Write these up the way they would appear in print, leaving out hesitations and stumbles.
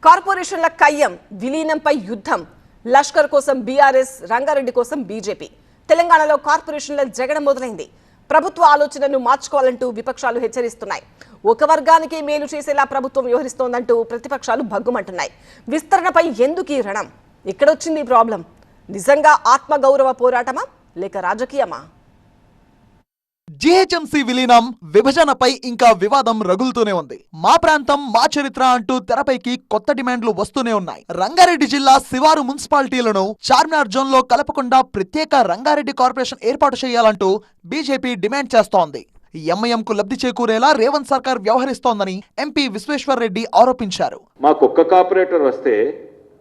కార్పొరేషన్ల కయ్యం విలీనంపై యుద్ధం. లష్కర్ కోసం బీఆర్ఎస్, రంగారెడ్డి కోసం బీజేపీ. తెలంగాణలో కార్పొరేషన్ల జగడ మొదలైంది. ప్రభుత్వ ఆలోచనను మార్చుకోవాలంటూ విపక్షాలు హెచ్చరిస్తున్నాయి. ఒక వర్గానికి మేలు చేసేలా ప్రభుత్వం వ్యవహరిస్తోందంటూ ప్రతిపక్షాలు భగ్గుమంటున్నాయి. విస్తరణపై ఎందుకు ఈ రణం? ఎక్కడొచ్చింది ఈ ప్రాబ్లం? నిజంగా ఆత్మగౌరవ పోరాటమా లేక రాజకీయమా? జీహెచ్ఎంసీ విలీనం విభజనపై ఇంకా వివాదం రగులుతూనే ఉంది. మా ప్రాంతం మా చరిత్ర అంటూ తెరపైకి కొత్త డిమాండ్లు వస్తూనే ఉన్నాయి. రంగారెడ్డి జిల్లా శివారు మున్సిపాలిటీలను చార్మినార్ జోన్ లో కలపకుండా ప్రత్యేక రంగారెడ్డి కార్పొరేషన్ ఏర్పాటు చేయాలంటూ బీజేపీ డిమాండ్ చేస్తోంది. ఎంఐఎంకు లబ్ధి చేకూరేలా రేవంత్ సర్కార్ వ్యవహరిస్తోందని ఎంపీ విశ్వేశ్వర్ రెడ్డి ఆరోపించారు. మాకొక్క కార్పొరేటర్ వస్తే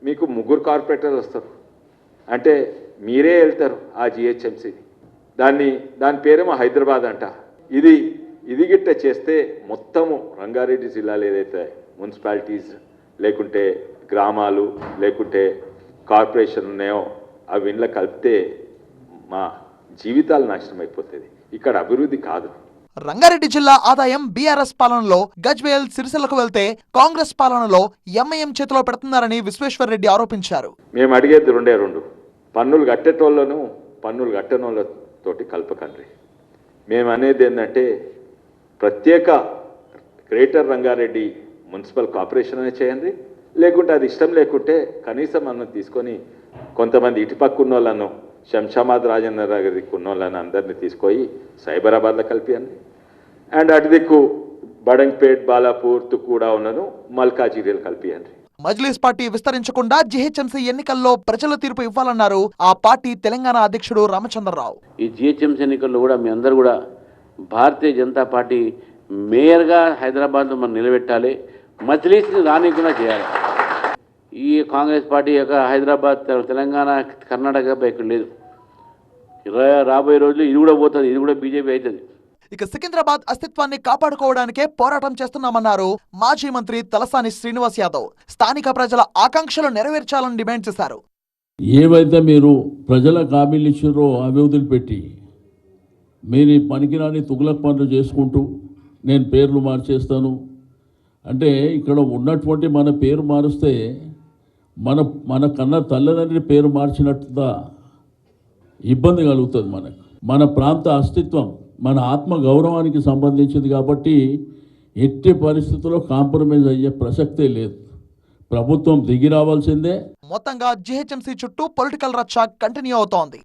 మీకు ముగ్గురు కార్పొరేటర్లు వస్తారు అంటే మీరే వెళ్తారు ఆ జిహెచ్ఎంసీ. దాని పేరేమో హైదరాబాద్ అంట. ఇది గిట్ట చేస్తే మొత్తము రంగారెడ్డి జిల్లాలో ఏదైతే మున్సిపాలిటీస్ లేకుంటే గ్రామాలు లేకుంటే కార్పొరేషన్ ఉన్నాయో అవి ఇంట్లో కలిపితే మా జీవితాలు నాశనం అయిపోతుంది. ఇక్కడ అభివృద్ధి కాదు. రంగారెడ్డి జిల్లా ఆదాయం బీఆర్ఎస్ పాలనలో గజ్వేల్, సిరిసిల్లకు వెళ్తే కాంగ్రెస్ పాలనలో ఎంఐఎం చేతిలో పెడుతున్నారని విశ్వేశ్వర్ రెడ్డి ఆరోపించారు. మేము అడిగేది రెండు పన్నులు కట్టేటోళ్లను పన్నులు కట్టనోళ్ళతోటి కలపకండి. మేము అనేది ఏంటంటే ప్రత్యేక గ్రేటర్ రంగారెడ్డి మున్సిపల్ కార్పొరేషన్ అనే చేయండి. లేకుంటే అది ఇష్టం లేకుంటే కనీసం మనం తీసుకొని కొంతమంది ఇటుపక్క ఉన్న వాళ్ళను శంషాబాద్ రాజేంద్ర నగర్కి ఉన్న వాళ్ళని అందరినీ తీసుకొని సైబరాబాద్లో కలిపియండి. అండ్ అటు దిక్కు బడంగ్పేట్, బాలాపూర్, తుక్కుడా ఉన్నను మల్కాజిగిరిలో కలిపియండి. మజ్లిస్ పార్టీ విస్తరించకుండా జీహెచ్ఎంసీ ఎన్నికల్లో ప్రజల తీర్పు ఇవ్వాలన్నారు ఆ పార్టీ తెలంగాణ అధ్యక్షుడు రామచంద్రరావు. ఈ జీహెచ్ఎంసీ ఎన్నికల్లో కూడా మీ అందరూ కూడా భారతీయ జనతా పార్టీ మేయర్గా హైదరాబాద్లో మనం నిలబెట్టాలి. మజ్లిస్ని రానికుండా చేయాలి. ఈ కాంగ్రెస్ పార్టీ యొక్క హైదరాబాద్, తెలంగాణ, కర్ణాటక ఇక్కడ లేదు. రాబోయే రోజులు ఇది కూడా పోతుంది. ఇది కూడా బీజేపీ అవుతుంది. ఇక సికింద్రాబాద్ అస్తిత్వాన్ని కాపాడుకోవడానికే పోరాటం చేస్తున్నామన్నారు మాజీ మంత్రి తలసాని శ్రీనివాస్ యాదవ్. స్థానిక ప్రజల ఆకాంక్షలు నెరవేర్చాలని డిమాండ్ చేశారు. ఏవైతే మీరు ప్రజలకు హామీలు ఇచ్చారో అవి వదిలిపెట్టి మీరు ఈ పనికిరాని తుగులక్ పనులు చేసుకుంటూ నేను పేర్లు మార్చేస్తాను అంటే ఇక్కడ ఉన్నటువంటి మన పేరు మారుస్తే మన కన్న తల్లిదండ్రి పేరు మార్చినట్టుగా ఇబ్బంది కలుగుతుంది. మన ప్రాంత అస్తిత్వం, మన ఆత్మ గౌరవానికి సంబంధించింది కాబట్టి ఎట్టి పరిస్థితుల్లో కాంప్రమైజ్ అయ్యే ప్రసక్తే లేదు. ప్రభుత్వం దిగి రావాల్సిందే. మొత్తంగా జీహెచ్ఎంసీ చుట్టూ పొలిటికల్ రచ్చ కంటిన్యూ అవుతోంది.